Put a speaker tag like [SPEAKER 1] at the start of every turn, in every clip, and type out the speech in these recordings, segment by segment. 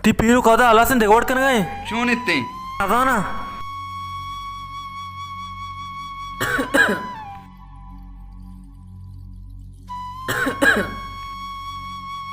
[SPEAKER 1] ती पीरू कदा आलासन देगोड कन गए
[SPEAKER 2] क्यों नित्ते
[SPEAKER 1] अदाना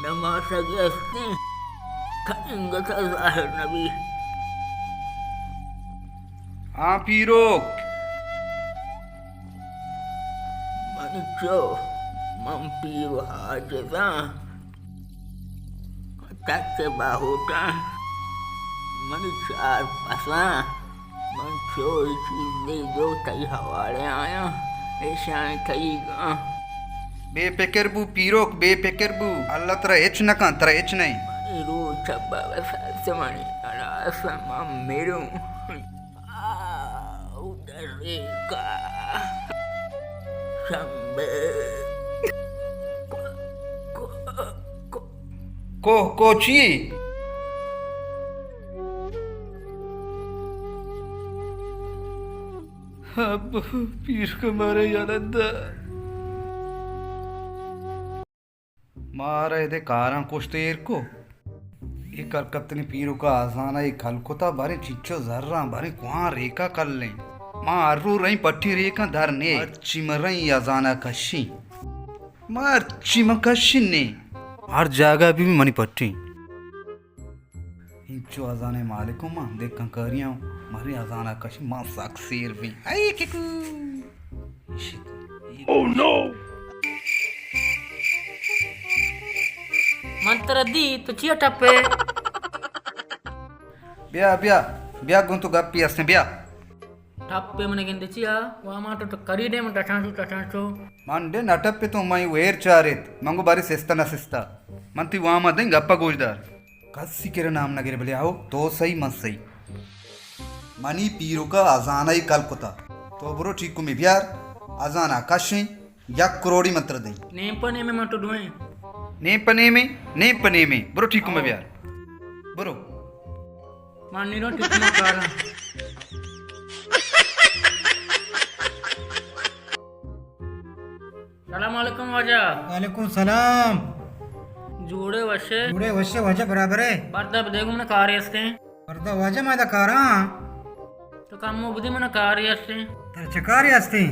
[SPEAKER 3] नमाज अगस्ती खंगत ज़ाहिर नबी
[SPEAKER 2] हाँ पीरो
[SPEAKER 3] मनिचो मम्पीर हाजता तक बाहुता मनिचार पसा मंचो चीज़े जो तई हवाले आया ऐसा तई गा
[SPEAKER 2] बेफिक्र बू पीरोक बेफिक्र बू अल्लाह तेरा हिच न का तेरा हिच नहीं
[SPEAKER 3] रू चब्बा वसासमणी अरासमा मेरू उदरे का शंबे
[SPEAKER 2] कोची अब पीर को मारे यालंदा मारे दे कारा कुछ देर को ये कलकत्तनी पीरू का आसाना ये खलकोता बारे चिच्चो जर्रा बारे कुआं रेखा कर ले मां अर्रू रही पट्टी रेखा धरने चिमरई अजाना कशी मार चिमकशी ने हर जगह भी मनी पट्टी इंचो अजाने मालिको मां देख करिया मारी अजाना कशी मां सक्सेर भी आई किकू ओह नो
[SPEAKER 3] मंत्र दी तो चिया टप्पे
[SPEAKER 2] ब्या ब्या ब्या गुंतु गप्पी असने ब्या
[SPEAKER 3] टप्पे मने गिंदे चिया वामा तो करी दे मन टटांचो
[SPEAKER 2] मंडे नटप्पे तो मई वेर चारित मंगो बारी सिस्ता न सिस्ता मंती वामा दें गप्पा गोजदार कस्सी केरे नाम नगरे बले आओ तो सही मत सही मनी पीरो का अजाना ही कलकत्ता तो ब्रो ठीक को में बिहार अजाना कशी यक करोड़ी मंत्र दे
[SPEAKER 3] नेपने में मत दुए
[SPEAKER 2] नेपने में ब्रो ठीक को में बिहार ब्रो
[SPEAKER 3] मानी रो ठीक ना कारा सलाम अलैकुम वाजा
[SPEAKER 4] वालेकुम सलाम
[SPEAKER 3] जूड़े वशे
[SPEAKER 4] वजा बराबर है
[SPEAKER 3] बर्दा देखो मन कार्य असते
[SPEAKER 4] अर्धा वाजा मादा कारा
[SPEAKER 3] तो काम बुद्धि मन कार्य असते
[SPEAKER 4] तर चकारी असते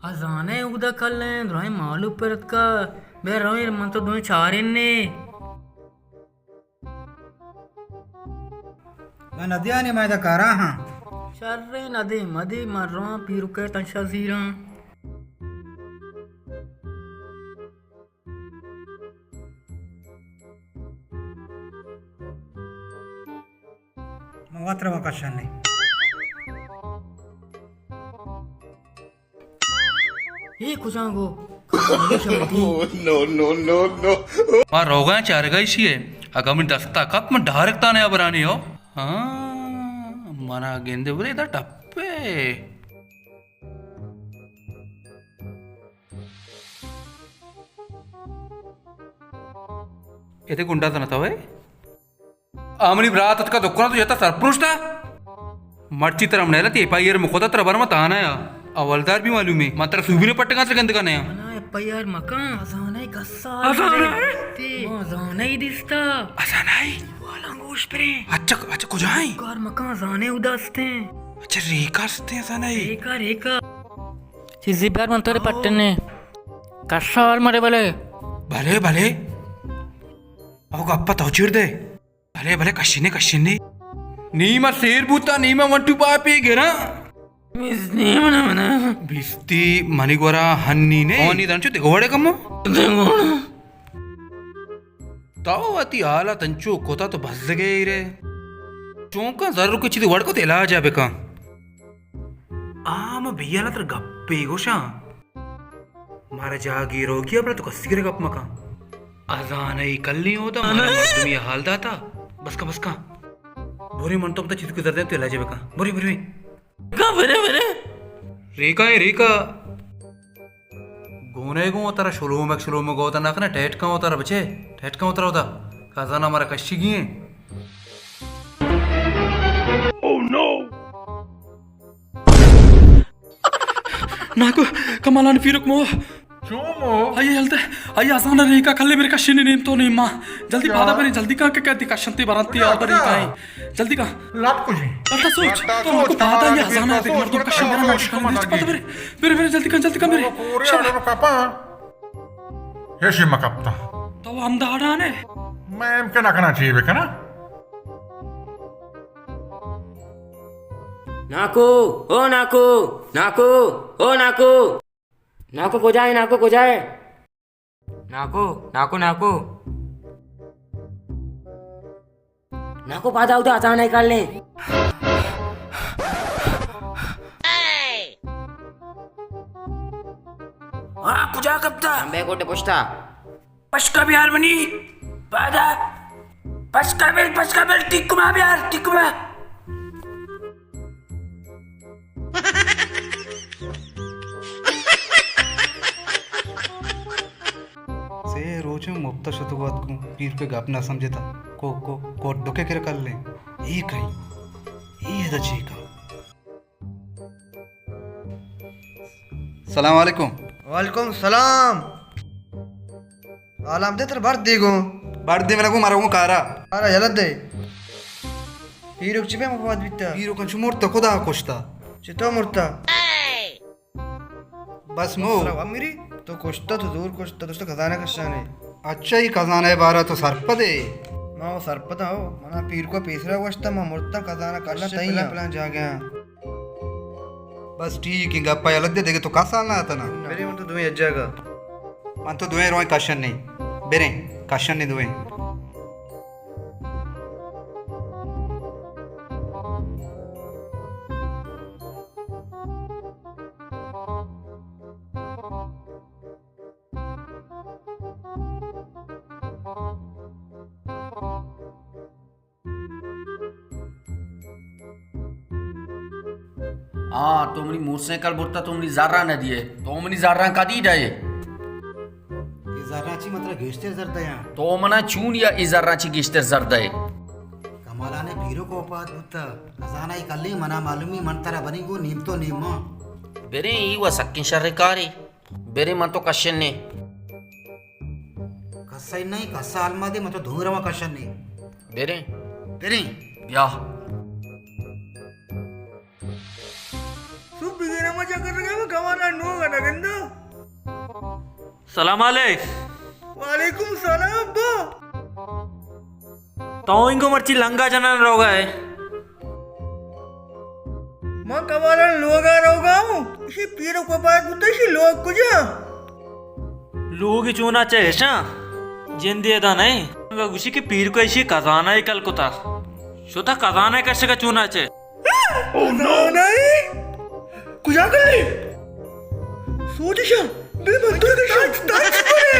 [SPEAKER 3] अजाने उदा कल्ले द्रोहे मालू परत का बे रोए मन तो दोए चारिन्ने
[SPEAKER 4] मैं नदिया ने मादा कारा हां
[SPEAKER 3] शर्रे नदी मदी मर्रो पीरु के तंशजीरा
[SPEAKER 4] मवात्र वकाशन नहीं
[SPEAKER 3] ये कुछांगो
[SPEAKER 5] మా రోగా చెరగైసియే అగమిన్ దస్తా కప్ మన డైరెక్ట్ తానే అబరాని हो మన गेंदे बोले इधर टप्पे येते गुंडा था भाई आमनी ब्रात का दुकान तो येता सरपुरुष था मर्ची तरह मनेला ते पायर मुखोता तरह बर मत आना या अवलदार भी मालूम है मात्र सुबीने पट्टे का गंद का नया
[SPEAKER 3] पयार मकान अजाने गस्सा अजाने ही दिसता
[SPEAKER 5] अजाने
[SPEAKER 3] वाला गोश परे
[SPEAKER 5] अच्छा अच्छा कुछ है
[SPEAKER 3] कार मकान अजाने उदासते
[SPEAKER 5] अच्छा रेखा सते अजाने
[SPEAKER 3] रेखा चीज़ी प्यार मन तोरे पट्टने कस्सा और मरे भले
[SPEAKER 5] भले भले अब गप्पा तो चिड़ दे भले भले कशिने नीमा शेर बूता नीमा वंटू पापी गिरा बिस्ती मणिगोरा हन्नी ने ओनी तंचु दिगोड़े कम्मो ताओ अति आला तंचु कोता तो भस गए रे चौंका जरूर कुछ दिगोड़ को तेला जाबे का आम भैया तर गप्पे गोशा मारा जागी रोगी अपना तो कस्सी करे गप मका अजान ही कल नहीं होता मारा मर्दमी हाल दाता बस का बोरी मन तो चीज गुजर दे तेला जाबे का बोरी बरे रेखा गोने गो तारा शुरू में गोता ना ना ठेठ का होता बचे ठेठ का होता खजाना हमारा कश्ची की ओह नो నాకు కమలాని ఫీరుక్ మో అయ్యే వెళ్తే అయ్యే అసాన రేక కల్లే మెరే కషిని నేమ్తో నేమ్మా జల్దీ బాదా బరి జల్దీ కా కతి కషంతి బరంతి ఆదరి కాయి జల్దీ కా
[SPEAKER 6] लाट को जी
[SPEAKER 5] लता सोच तो हमको बादा ये अजाना देख मर्दों का शंबर नोश कर दे पता मेरे जल्दी का मेरे
[SPEAKER 6] कोरिया लो कापा ये शिमा कापता
[SPEAKER 5] तो हम दाड़ा ने
[SPEAKER 6] मैं एम के ना करना चाहिए बेकना
[SPEAKER 3] नाकू ओ नाकू नाकू ओ नाकू नाकू को जाए नाकू नाकू नाकू नाकू बाधा उधर अचानक निकाल ले
[SPEAKER 5] कुजा कप्ता
[SPEAKER 3] अंबे कोटे पुष्टा
[SPEAKER 5] पशका बिहार बनी बादा पशका बेल टिकुमा बिहार टिकुमा
[SPEAKER 2] से रोज मुफ्त शतुवात को पीर पे गप ना समझे था को डोके के कर ले ये कहीं ये दची का सलाम वालेकुम
[SPEAKER 4] वालेकुम सलाम आलाम दे तेरे बार देगो
[SPEAKER 2] बाड़ दे मेरा को मारा को कारा
[SPEAKER 4] अरे जल्द दे हीरो चिपे मो बात बिता
[SPEAKER 2] पीरो कंचु मोर तो खुदा कोष्टा
[SPEAKER 4] चितो मुर्ता
[SPEAKER 2] बस मो
[SPEAKER 4] अमीरी तो कोष्टा तो दूर कोष्टा तो खजाना का शान है
[SPEAKER 2] अच्छा ही खजाना है बारह तो सरप दे
[SPEAKER 4] मां वो सरपता हो मना पीर को पेसरा कोष्टा मां मुर्ता खजाना करना तई प्लान जा गया
[SPEAKER 2] बस ठीक है गप्पा अलग दे देगे तो का साल ना आता ना
[SPEAKER 4] मेरे मन तो तुम्हें अज्जागा
[SPEAKER 2] मन तो दुए रोए काशन नहीं बेरे काशन नहीं दुए
[SPEAKER 7] हाँ तुमनी मोटरसाइकिल बुरता तुमनी जारा न दिए तुमनी जारा का दी जाए
[SPEAKER 8] इजाराची मात्र घेस्तेर जरदया
[SPEAKER 7] तो मना चून या इजाराची गिश्तर जरदाय
[SPEAKER 8] कमालाने भीरो को पात बुत्ता खजाना कल्ली मना मालूमी मंतरा बनी को नीम तो नीम
[SPEAKER 7] बेरे ई व सक्किन शर्रिकारी बेरे मन तो कशन ने
[SPEAKER 8] कसाई नहीं कसा आलमा दे मतलब धूरवा कशन नहीं
[SPEAKER 7] बेरे
[SPEAKER 8] तेरी
[SPEAKER 7] या
[SPEAKER 4] तू बिगेना मजा कर रहा है कमाना नो गना गंदा
[SPEAKER 1] सलाम अलैक
[SPEAKER 4] वालेकुम सलाम बा
[SPEAKER 1] तो इनको मर्ची लंगा जनन रोगा है
[SPEAKER 4] मां कमाना लोगा रोगा हूं इसी पीरो को बात बुता इसी लोग कुजा
[SPEAKER 1] लोग चूना चाहे शा जिन दिए था नहीं उसी के पीर को ऐसी खजाना ही कल कुता शुद्ध खजाना कैसे का चूना चाहे
[SPEAKER 4] ओ नहीं कुजा कर ले सोचिशा बे बंदर के ताज पड़े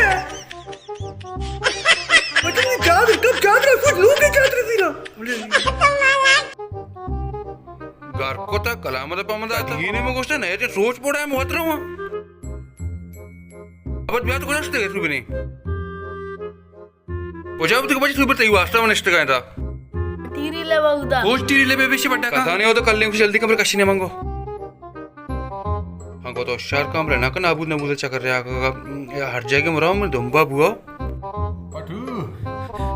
[SPEAKER 4] पता नहीं चादर कब चादर कुछ लोग के चादर थी ना
[SPEAKER 5] घर को तक कलामत पमदा ये ने में गोष्ट नहीं ते सोच पड़ा है मोहतरा हुआ अब ब्याह तो करते हैं सुबह नहीं पोजाब तो बच्चे सुबह तई वास्ता में नष्ट गया था
[SPEAKER 3] तीरी ले बहुदा
[SPEAKER 5] कोच टीरी ले बेबी से बड़ा का कहानी हो तो कल ने जल्दी कमरे कशी ने मांगो हाँ को तो शहर काम रहना का नाबूद नबूद चक्कर रहा का हर जगह मराओ मैं दुम्बा बुआ
[SPEAKER 6] पटू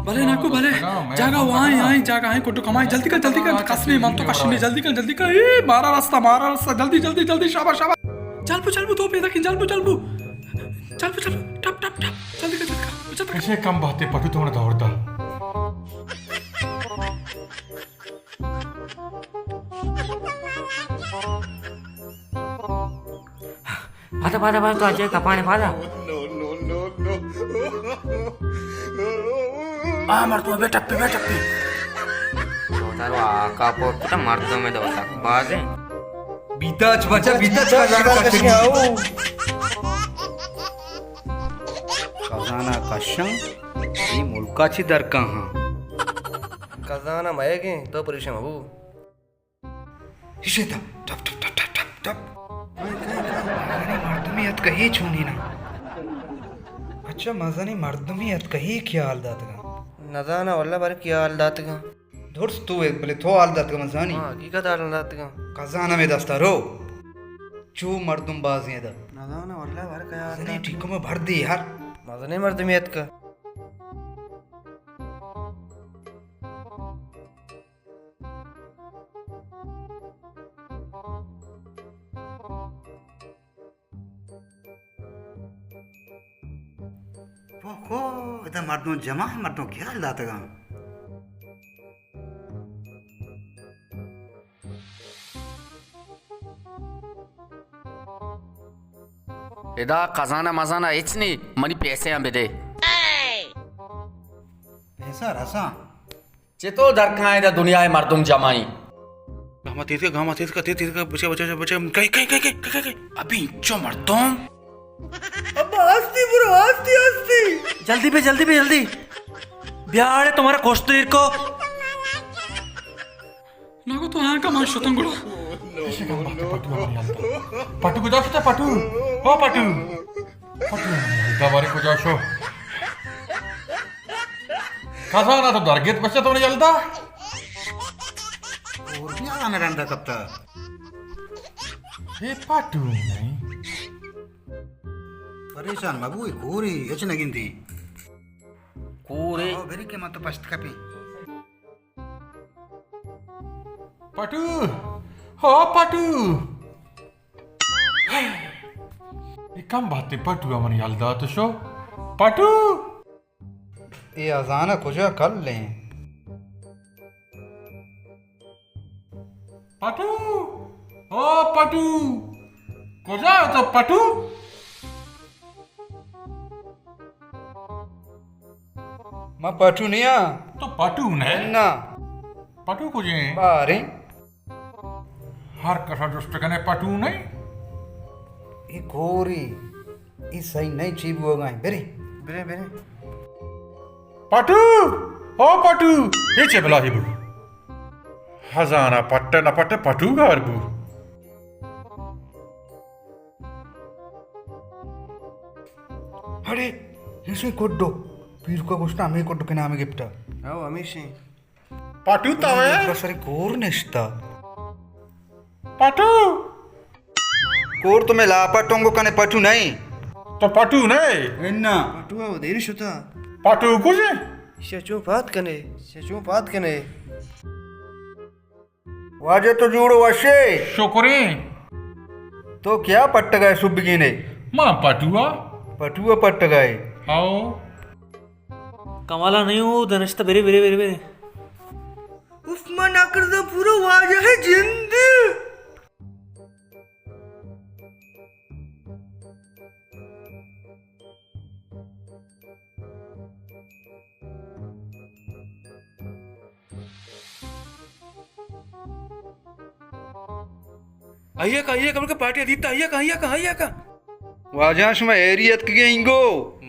[SPEAKER 5] भले नाको भले जागा वहाँ यहाँ जागा है कोटो कमाई जल्दी कर कसने मन तो कशने जल्दी कर ये मारा रास्ता जल्दी शाबाश चल बु तो पे तक चल बु टप जल्दी कर
[SPEAKER 6] कैसे कम बातें पटू तुम्हारा दौड़ता
[SPEAKER 3] बाधा तो अजय कपाने बाधा
[SPEAKER 5] मर तू बेटा पे
[SPEAKER 3] तारो आका पोट मर्दों में दो तक बाज है
[SPEAKER 2] बीताच बच्चा बीताच खजाना कशं ये मुलकाची दरका हाँ
[SPEAKER 9] खजाना मायेगे तो परेशान हो
[SPEAKER 2] इसे टप मर्दमियत कही छूनी ना अच्छा मजा नहीं मर्दमियत कही क्या हाल दात का
[SPEAKER 9] नजाना वल्ला बारे क्या हाल दात का
[SPEAKER 2] धुर्स तू एक बोले थो हाल दात का मजा नहीं
[SPEAKER 9] हकीकत हाल दात का
[SPEAKER 2] खजाना में दस्ता रो चिच्चो मर्दुम बाजियां दा
[SPEAKER 9] नजाना वल्ला बार क्या
[SPEAKER 2] नहीं ठीक में भर दे यार
[SPEAKER 9] मजा नहीं मर्दमियत का
[SPEAKER 8] ओहो इधर मर्दों जमा है मर्दों क्या हालत है
[SPEAKER 7] इदा खजाना मजाना इचनी मनी पैसे हम दे
[SPEAKER 8] ऐसा रसा
[SPEAKER 7] चितो दरखा इदा दुनिया है मर्दुम जमाई
[SPEAKER 5] गामा तेज का बचा कहीं अभी इंचो मर्दों
[SPEAKER 4] अब्बा आस्ती ब्रो आस्ती
[SPEAKER 1] जल्दी पे जल्दी ब्याह तुम्हारा कोष्ट देर को
[SPEAKER 5] नाको तो यहाँ का माश होता गुड़ा
[SPEAKER 6] पटू को जाशो पटू ओ पटू पटू दवारे को जाशो खजाना तो दरगेत बच्चा तुमने जल्दा
[SPEAKER 8] और भी आने रंदा कब तक
[SPEAKER 6] ये पटू नहीं
[SPEAKER 8] परेशान बाबू कोरी एच नगिंदी
[SPEAKER 7] पूरे
[SPEAKER 8] ओ बेरी के मत पस्त कपी
[SPEAKER 6] पटू हो पटू ये कम बात है पटू अमन यल्दा तो शो पटू
[SPEAKER 2] ये अजाना कुजा कर लें
[SPEAKER 6] पटू ओ पटू कोजा तो पटू
[SPEAKER 2] मैं पटू नहीं आ
[SPEAKER 6] तो पटू ने
[SPEAKER 2] ना
[SPEAKER 6] पटू को जे
[SPEAKER 2] बारे
[SPEAKER 6] हर कसा दुष्ट कने पटू नहीं
[SPEAKER 2] ये गोरी ये सही नहीं चीज होगा बेरे
[SPEAKER 9] बेरे बेरे
[SPEAKER 6] पटू ओ पटू ये चेबला ही बु हजाना पट्टे न पट्टे पटू गार बु
[SPEAKER 2] अरे इसे कोड्डो पीर को गोष्ट हमें कोड्डो के नाम गिफ्ट
[SPEAKER 9] आओ अमीशी
[SPEAKER 6] पटू तवे
[SPEAKER 2] सरी कोर निष्ठा
[SPEAKER 6] पटू
[SPEAKER 2] कोर तुम्हें लापटोंगो कने पटू नहीं
[SPEAKER 6] तो पटू नहीं
[SPEAKER 2] इन्ना
[SPEAKER 9] पटुआ वो देरी शुता
[SPEAKER 6] पटू कुजे
[SPEAKER 9] शचू बात कने
[SPEAKER 2] वाजे तो जुड़ो वशे
[SPEAKER 6] शुक्री
[SPEAKER 2] तो क्या पट्ट गए सुबगी ने
[SPEAKER 6] मां पटुआ
[SPEAKER 2] पटुआ पट्ट गए
[SPEAKER 6] आओ
[SPEAKER 1] कमाला नहीं हूँ धनुष बेरे
[SPEAKER 4] उस्मान आकर तो पूरा वाजा है जिंदगी
[SPEAKER 5] आइया का पार्टी अदीता आइया का
[SPEAKER 2] वाजाश में एरियत के इंगो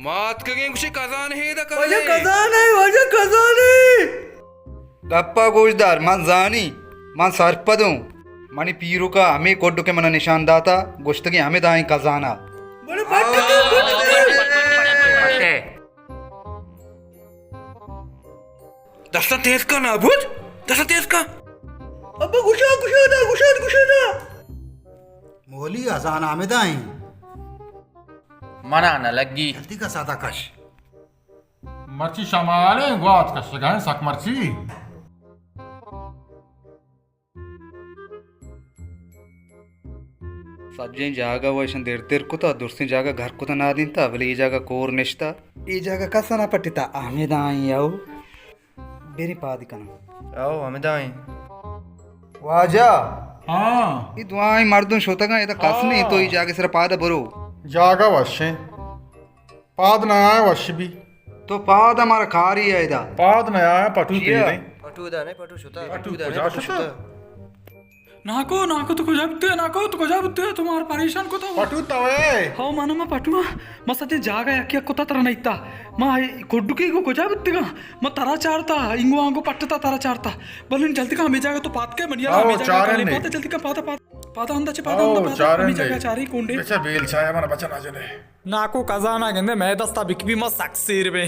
[SPEAKER 5] मात के कुछ कजान है दा
[SPEAKER 4] वाजा खजाना है
[SPEAKER 2] गप्पा गोजदार मन जानी मन सरपदों मणि पीरू का हमें कोड्डो के मन निशान दाता गोश्त के हमें दाएं खजाना
[SPEAKER 4] बड़े फटे
[SPEAKER 5] दस्ता तेज का ना बुझ दस्ता तेज का
[SPEAKER 4] अब्बा गुशा
[SPEAKER 8] मोली अजान आमेदाई
[SPEAKER 7] मना न लगी
[SPEAKER 8] जल्दी का सादा कश
[SPEAKER 6] मर्ची शमाले गुआत का शगान सक मर्ची
[SPEAKER 2] सज्जे जागा वैशन देर को था दूसरी जागा घर को था ना दिन था बोले ये जागा कोर निश्ता ये जागा कसा ना पट्टिता हमें दाएं आओ बेरी पादी कना
[SPEAKER 9] आओ अमीदाई
[SPEAKER 2] वाजा
[SPEAKER 6] हाँ
[SPEAKER 2] ये दुआएं मर्दों शोता का ये तो कस नहीं तो ये जागे सर पादा बरो
[SPEAKER 6] जागा वशे पाद न आया वश भी
[SPEAKER 2] तो पाद हमारा खा रही है इधर
[SPEAKER 6] पाद न आया पटू पी रहे
[SPEAKER 9] पटू दा नहीं पटू शुता
[SPEAKER 6] पटू
[SPEAKER 9] दा
[SPEAKER 6] को
[SPEAKER 9] नहीं
[SPEAKER 6] जा
[SPEAKER 9] पटू
[SPEAKER 6] शुता
[SPEAKER 9] शुता
[SPEAKER 5] नाको तो को जाबते तुम्हार परेशान को तो
[SPEAKER 6] पटू तवे
[SPEAKER 5] हाउ मानम पटुआ मसते जागा याकी कोता ತರ ನೈತಾ ಮಾ ಕೊಡ್ಡುಕಿಗೋ ಕೊಜಾಬತ್ತಿಗ ಮ ತರ ಚಾರ್ತಾ ಇಂಗೋ ಅಂಗೋ ಪಟ್ಟತಾ ತರ ಚಾರ್ತಾ ಬಲ್ಲಿನ್ ಜಲ್ದಿ ಕಾ ಹಮೆ ಜಾಗ तो पात के मनिया
[SPEAKER 6] आओ,
[SPEAKER 5] हमे जागा
[SPEAKER 6] चार
[SPEAKER 5] ले
[SPEAKER 6] ने।
[SPEAKER 5] पाता जल्दी का पाता अंदा
[SPEAKER 6] आओ, चार
[SPEAKER 5] हमे
[SPEAKER 6] ने।
[SPEAKER 5] जागा चारी कोंडे
[SPEAKER 6] बेचा बेल छाया मन बचन आ जने
[SPEAKER 10] नाको खजाना ಗೆಂದೆ ಮೇದಸ್ತಾ ಬಿಕ್ಬಿ ಮ ಸಕ್ಸಿರ್ಬೆ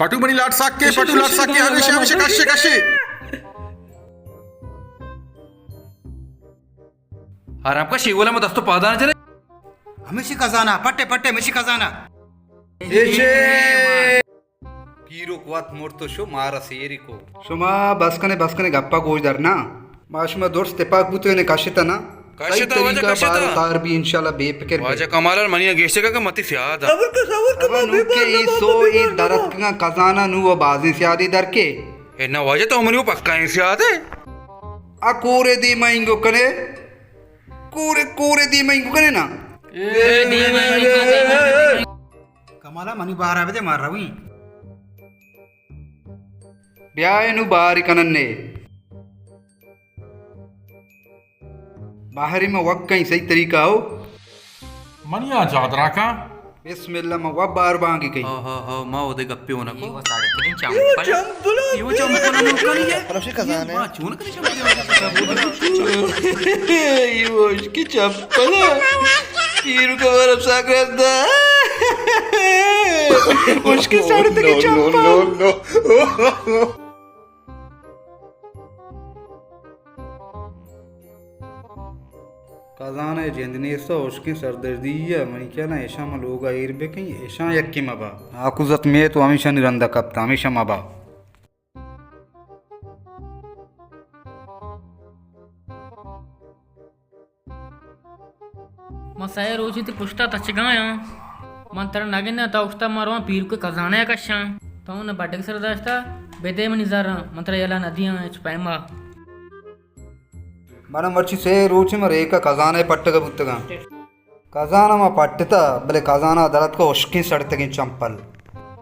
[SPEAKER 6] पटू मनी लाट साके पटू लाट साके हमेशा हमेशा कशे कशे
[SPEAKER 5] आराम का शेगोला में दस्तो पादान चले
[SPEAKER 8] हमेशी खजाना पट्टे पट्टे मिशी खजाना
[SPEAKER 2] पीरो कुवात मोर्तो शो मारा सेरिको शुमा बसकने गप्पा गोज दरना माशुमा दोर्स तेपाक बुतोने काशिता ना
[SPEAKER 5] काशिता वाजा काशिता
[SPEAKER 2] कार भी इंशाल्लाह बेफिक्र
[SPEAKER 5] वाजा कमाल मनिया गेशे का मति सियादा
[SPEAKER 2] अब नुके सो ई दरत का खजाना नु वो बाजी सियादी दर के
[SPEAKER 5] ए ना वाजा तो हमनी वो पक्का है सियादे
[SPEAKER 2] आ कोरे दी महंगो कने कोरे दी महंगो कने ना
[SPEAKER 8] कमाला मनी बाहर आवे ते मार रहा हूं
[SPEAKER 2] ब्याह नु बारी कनन्ने बाहरी में वक्त कहीं सही तरीका हो
[SPEAKER 6] मनिया जादरा का
[SPEAKER 2] बिस्मिल्लाह में वक्त बार बांगी कहीं
[SPEAKER 5] हा मां ओदे गप्पे होना को
[SPEAKER 3] वो साढ़े तीन चंपल
[SPEAKER 5] यो चंपल ना मुकनी है
[SPEAKER 9] पड़ोसी खजाना
[SPEAKER 5] मां चून करे चंपल
[SPEAKER 2] ये उसकी चप्पल पीरू का बरफ सागरदा उसके साड़े तक चप्पल खजाना जिंदनी सो उसकी सरदर्दी है मनी क्या ना ऐशा में लोग आयर बे कहीं ऐशा यक्की मबा आकुजत में तो हमेशा निरंदा कप्ता हमेशा मबा
[SPEAKER 3] मसाया रोजी ते पुछता तचगाया मंत्र नागिन ता उस्ता मारवा पीर को खजाना कशा तो ने बडक सरदास्ता बेदे में निजारा मंत्र यला नदियां चपैमा
[SPEAKER 2] మనం వచ్చి సే రూచి మరి ఏక ఖజానా పట్టగా బుత్తగా ఖజానా మా పట్టతా బలే ఖజానా దరత్ को उश्की सड़तगे चंपल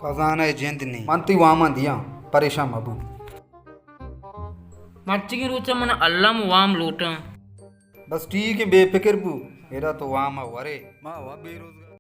[SPEAKER 2] खजाना जिंदनी मंती वामा दिया परेशान अबू
[SPEAKER 3] मच्छी रूचा मन अल्लाह वाम लूटा
[SPEAKER 2] बस ठीक है बेफिक्र बू मेरा तो वामा वरे मां वा बेरोजगार